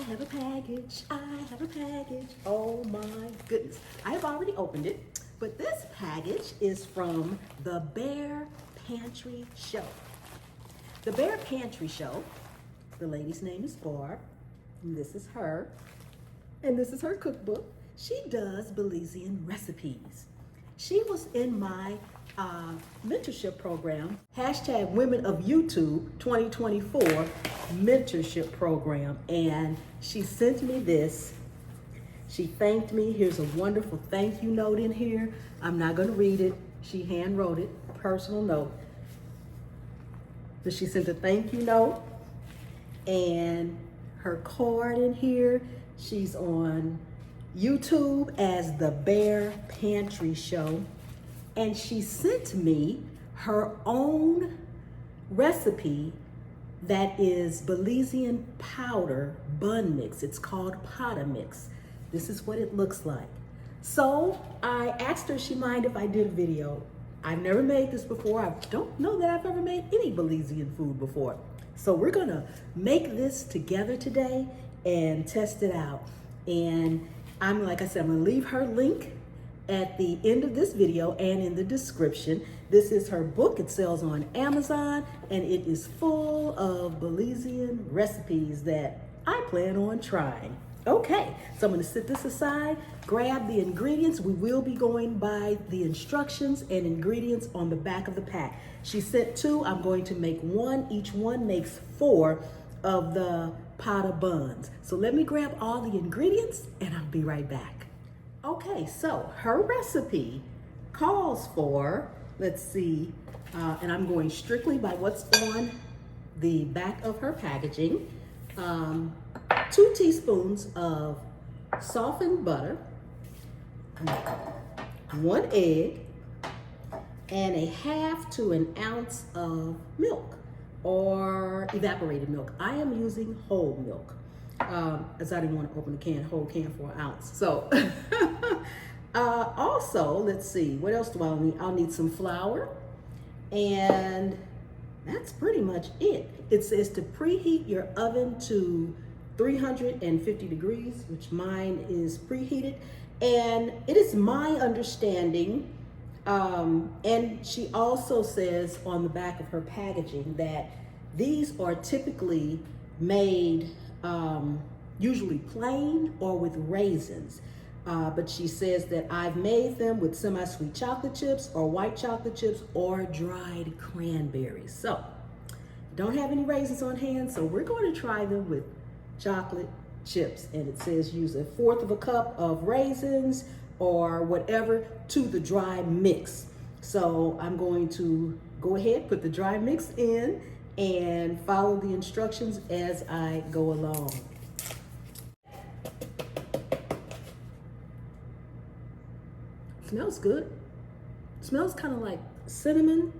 have a package, I have a package. Oh my goodness. I have already opened it, but this package is from the Bear Pantry Show. The Bear Pantry Show, the lady's name is Barb, and this is her, and this is her cookbook. She does Belizean recipes. She was in my mentorship program, hashtag Women of YouTube 2024 mentorship program, and she sent me this. She thanked me. Here's a wonderful thank you note in here. I'm not going to read it. She hand wrote it, personal note. But she sent a thank you note and her card in here. She's on YouTube as the Bear Pantry Show. And she sent me her own recipe that is Belizean powder bun mix. It's called Poda mix. This is what it looks like. So I asked her if she mind if I did a video. I've never made this before. I don't know that I've ever made any Belizean food before. So we're gonna make this together today and test it out. And like I said, I'm gonna leave her link at the end of this video and in the description. This is her book. It sells on Amazon and it is full of Belizean recipes that I plan on trying. Okay, so I'm gonna set this aside, grab the ingredients. We will be going by the instructions and ingredients on the back of the pack. She sent 2, I'm going to make 1. Each one makes 4 of the Poda Buns. So let me grab all the ingredients and I'll be right back. Okay, so her recipe calls for, let's see, and I'm going strictly by what's on the back of her packaging. 2 teaspoons of softened butter, 1 egg, and 1/2 to 1 ounce of milk or evaporated milk. I am using whole milk. As I didn't want to open the whole can for 1 ounce. So, also, let's see, what else do I need? I'll need some flour, and that's pretty much it. It says to preheat your oven to 350 degrees, which mine is preheated. And it is my understanding, and she also says on the back of her packaging that these are typically made usually plain or with raisins. But she says that I've made them with semi-sweet chocolate chips or white chocolate chips or dried cranberries. So, don't have any raisins on hand, so we're going to try them with chocolate chips. And it says use 1/4 cup of raisins or whatever to the dry mix. So I'm going to go ahead, put the dry mix in, and follow the instructions as I go along. Smells good. Smells kind of like cinnamon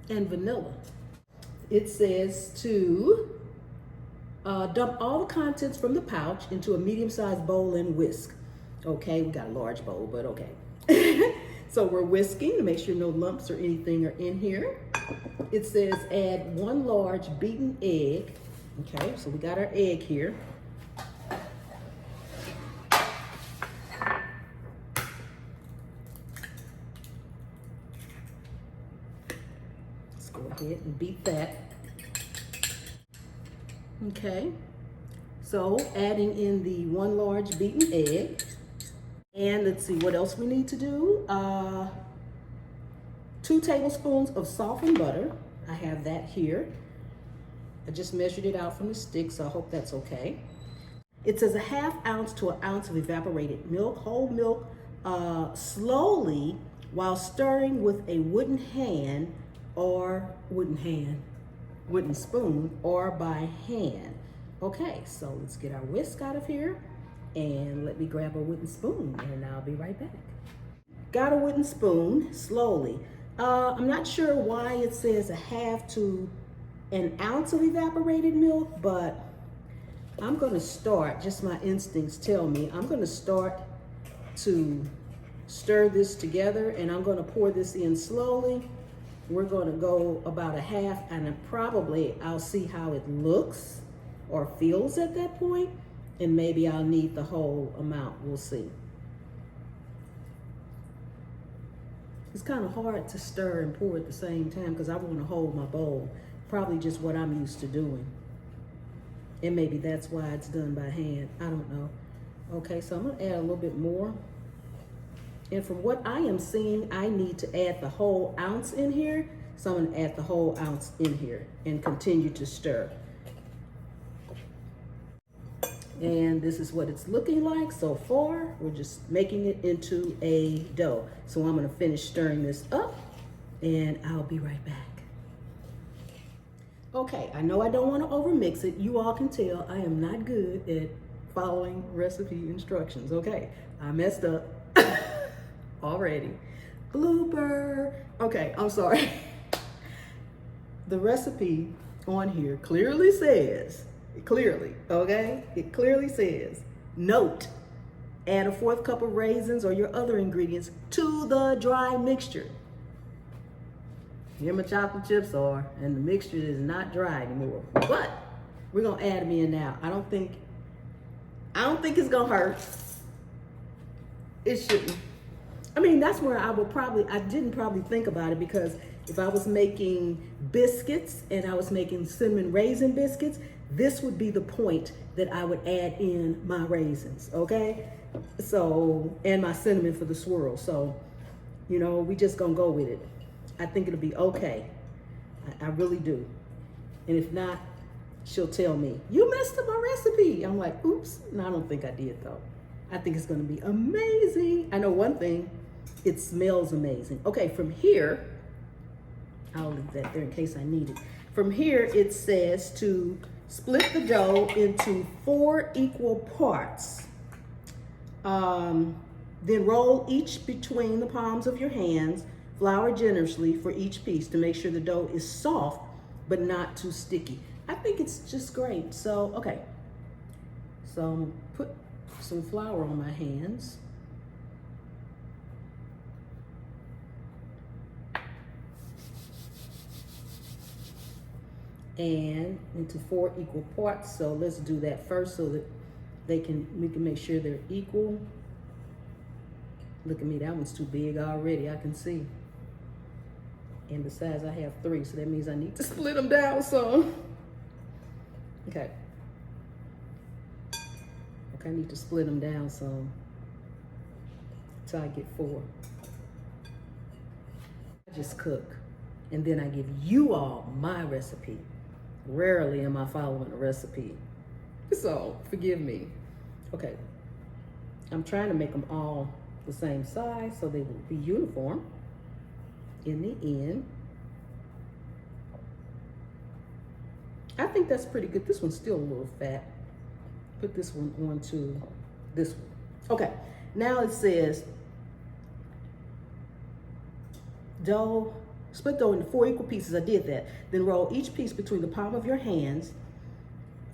and vanilla. It says to dump all the contents from the pouch into a medium-sized bowl and whisk. Okay, we got a large bowl, but okay. So we're whisking to make sure no lumps or anything are in here. It says add 1 large beaten egg. Okay, so we got our egg here. Let's go ahead and beat that. Okay, so adding in the 1 large beaten egg. And let's see what else we need to do. 2 tablespoons of softened butter. I have that here. I just measured it out from the stick, so I hope that's okay. It says 1/2 ounce to 1 ounce of evaporated milk, whole milk, slowly while stirring with a wooden spoon or by hand. Okay, so let's get our whisk out of here. And let me grab a wooden spoon and I'll be right back. Got a wooden spoon, slowly. I'm not sure why it says 1/2 to 1 ounce of evaporated milk, but I'm gonna start, just my instincts tell me, I'm gonna start to stir this together and I'm gonna pour this in slowly. We're gonna go about 1/2 and I'll see how it looks. or fills at that point, and maybe I'll need the whole amount. We'll see. It's kind of hard to stir and pour at the same time because I want to hold my bowl. Probably just what I'm used to doing. And maybe that's why it's done by hand. I don't know. Okay, so I'm going to add a little bit more. And from what I am seeing, I need to add the whole ounce in here. So I'm going to add the whole ounce in here and continue to stir. And this is what it's looking like so far. We're just making it into a dough. So I'm gonna finish stirring this up and I'll be right back. Okay, I know I don't wanna overmix it. You all can tell I am not good at following recipe instructions. Okay, I messed up already. Blooper. Okay, I'm sorry. The recipe on here clearly says, it clearly says, note, add a 1/4 cup of raisins or your other ingredients to the dry mixture. Here my chocolate chips are, and the mixture is not dry anymore. But we're gonna add them in now. I don't think it's gonna hurt. It shouldn't. I mean, that's where I didn't probably think about it, because if I was making biscuits and I was making cinnamon raisin biscuits, this would be the point that I would add in my raisins, okay? So, and my cinnamon for the swirl. So, you know, we just gonna go with it. I think it'll be okay. I really do. And if not, she'll tell me, you messed up my recipe. I'm like, oops. No, I don't think I did though. I think it's gonna be amazing. I know one thing, it smells amazing. Okay, from here, I'll leave that there in case I need it. From here, it says to split the dough into 4 equal parts. Then roll each between the palms of your hands. Flour generously for each piece to make sure the dough is soft, but not too sticky. I think it's just great. So, okay. So I'm gonna put some flour on my hands. And into 4 equal parts. So let's do that first so that we can make sure they're equal. Look at me, that one's too big already, I can see. And besides, I have 3, so that means I need to split them down some. Okay. Okay, I need to split them down some until I get 4. I just cook, and then I give you all my recipe. Rarely am I following a recipe, so forgive me. Okay, I'm trying to make them all the same size so they will be uniform in the end. I think that's pretty good. This one's still a little fat. Put this one onto this one. Okay, now it says dough, split dough into 4 equal pieces. I did that. Then roll each piece between the palm of your hands.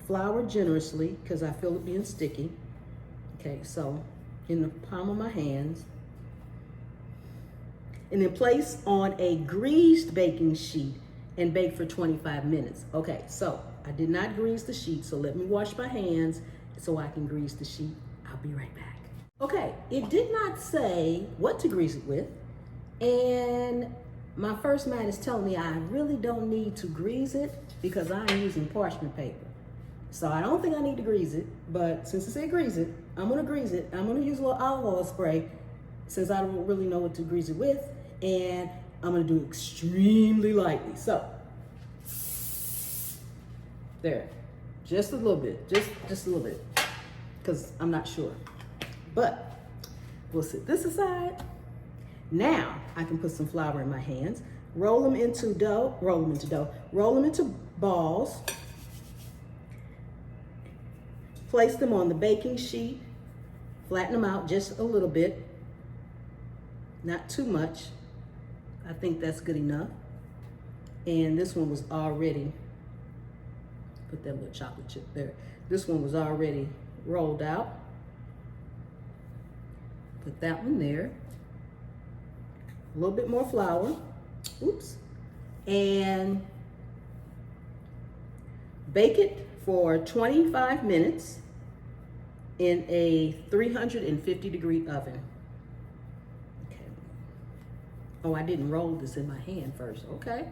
Flour generously, because I feel it being sticky. Okay, so in the palm of my hands. And then place on a greased baking sheet and bake for 25 minutes. Okay, so I did not grease the sheet, so let me wash my hands so I can grease the sheet. I'll be right back. Okay, it did not say what to grease it with, and my first mind is telling me I really don't need to grease it because I'm using parchment paper. So I don't think I need to grease it, but since it said grease it, I'm gonna grease it. I'm gonna use a little olive oil spray since I don't really know what to grease it with, and I'm gonna do it extremely lightly. So, there, just a little bit, just a little bit, because I'm not sure. But we'll set this aside. Now I can put some flour in my hands, roll them into balls, place them on the baking sheet, flatten them out just a little bit, not too much. I think that's good enough. And this one was already, put that little chocolate chip there. This one was already rolled out. Put that one there. A little bit more flour. Oops. And Bake it for 25 minutes in a 350-degree oven. Okay. Oh, I didn't roll this in my hand first. Okay.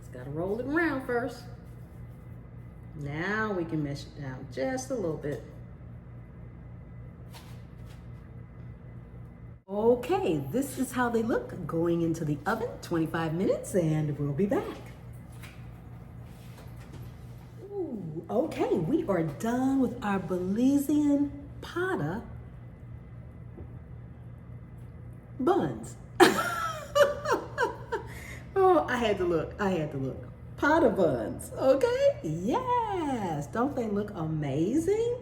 Just gotta roll it around first. Now we can mesh it down just a little bit. Okay, this is how they look going into the oven, 25 minutes, and we'll be back. Ooh, okay, we are done with our Belizean Poda Buns. Oh, I had to look. Poda Buns, okay? Yes, don't they look amazing?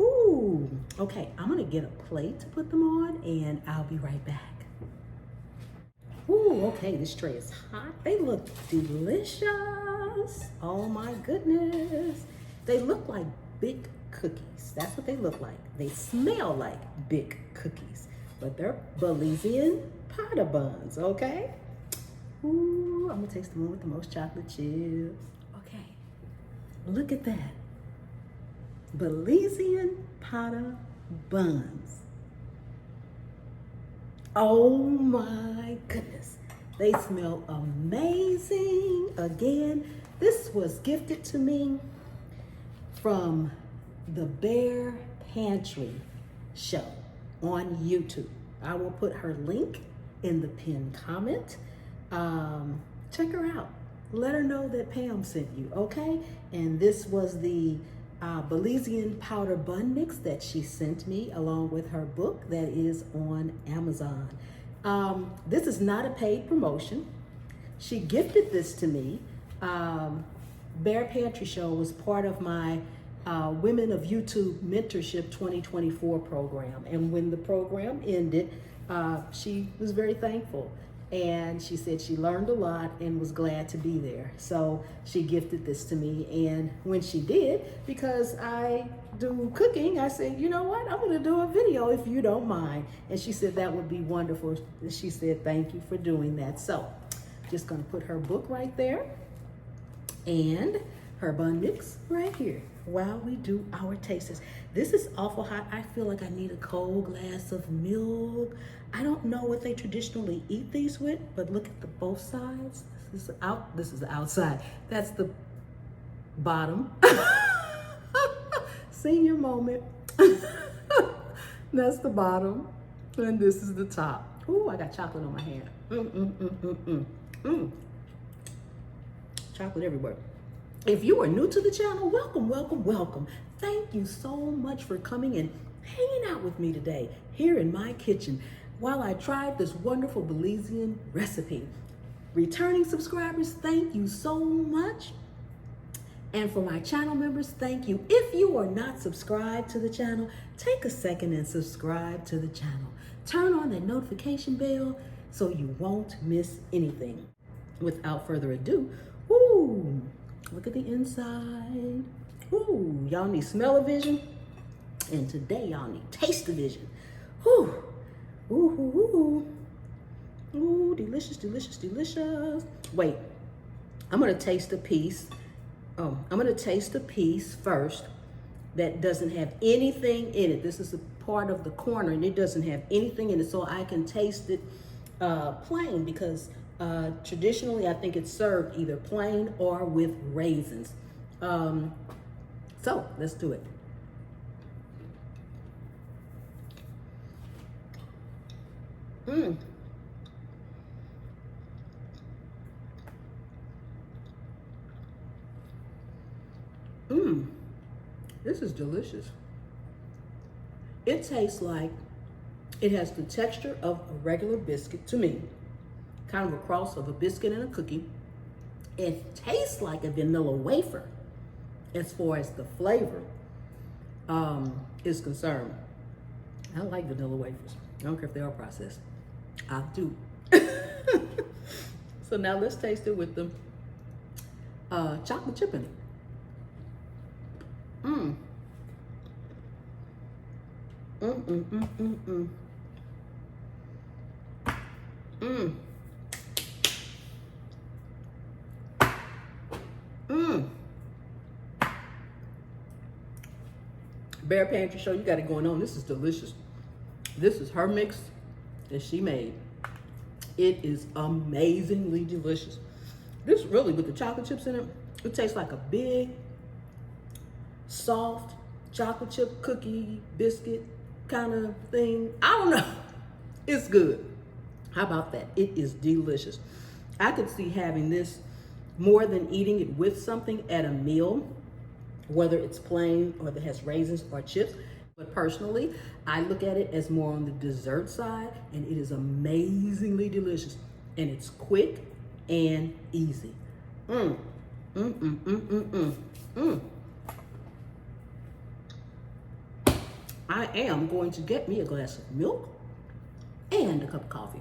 Ooh, okay, I'm gonna get a plate to put them on and I'll be right back. Ooh, okay, this tray is hot. They look delicious. Oh my goodness. They look like big cookies. That's what they look like. They smell like big cookies, but they're Belizean Poda Buns, okay? Ooh, I'm gonna taste the one with the most chocolate chips. Okay, look at that. Belizean Poda Buns. Oh my goodness. They smell amazing. Again, this was gifted to me from the Bear Pantry show on YouTube. I will put her link in the pinned comment. Check her out. Let her know that Pam sent you, okay? And this was the Belizean powder bun mix that she sent me along with her book that is on Amazon. This is not a paid promotion. She gifted this to me. Bear Pantry Show was part of my Women of YouTube Mentorship 2024 program. And when the program ended, she was very thankful. And she said she learned a lot and was glad to be there. So she gifted this to me. And when she did, because I do cooking, I said, you know what? I'm gonna do a video if you don't mind. And she said that would be wonderful. She said, thank you for doing that. So just gonna put her book right there and her bun mix right here while we do our tasters. This is awful hot. I feel like I need a cold glass of milk. I don't know what they traditionally eat these with, but look at the both sides. This is the outside. That's the bottom. Senior moment. That's the bottom, and this is the top. Ooh, I got chocolate on my hand. Chocolate everywhere. If you are new to the channel, welcome, welcome, welcome. Thank you so much for coming and hanging out with me today here in my kitchen while I tried this wonderful Belizean recipe. Returning subscribers, thank you so much. And for my channel members, thank you. If you are not subscribed to the channel, take a second and subscribe to the channel. Turn on that notification bell so you won't miss anything. Without further ado, ooh, look at the inside. Ooh, y'all need smell-o-vision, and today y'all need taste-o-vision. Ooh, ooh, ooh, ooh, ooh, delicious, delicious, delicious. Wait, I'm gonna taste a piece. I'm gonna taste a piece first that doesn't have anything in it. This is a part of the corner, and it doesn't have anything in it, so I can taste it plain because traditionally, I think it's served either plain or with raisins. So let's do it. This is delicious. It tastes like it has the texture of a regular biscuit to me. Kind of a cross of a biscuit and a cookie. It tastes like a vanilla wafer as far as the flavor is concerned. I like vanilla wafers. I don't care if they are processed. I do. So now let's taste it with the chocolate chip in it. Bear Pantry Show, you got it going on. This is delicious. This is her mix that she made. It is amazingly delicious. This really, with the chocolate chips in it, it tastes like a big, soft chocolate chip cookie biscuit kind of thing. I don't know. It's good. How about that? It is delicious. I could see having this more than eating it with something at a meal, whether it's plain or that has raisins or chips. But personally, I look at it as more on the dessert side, and it is amazingly delicious. And it's quick and easy. I am going to get me a glass of milk and a cup of coffee.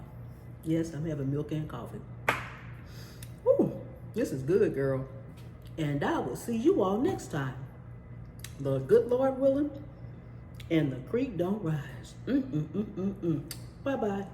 Yes, I'm having milk and coffee. Ooh, this is good, girl. And I will see you all next time. The good Lord willing, and the creek don't rise. Bye-bye.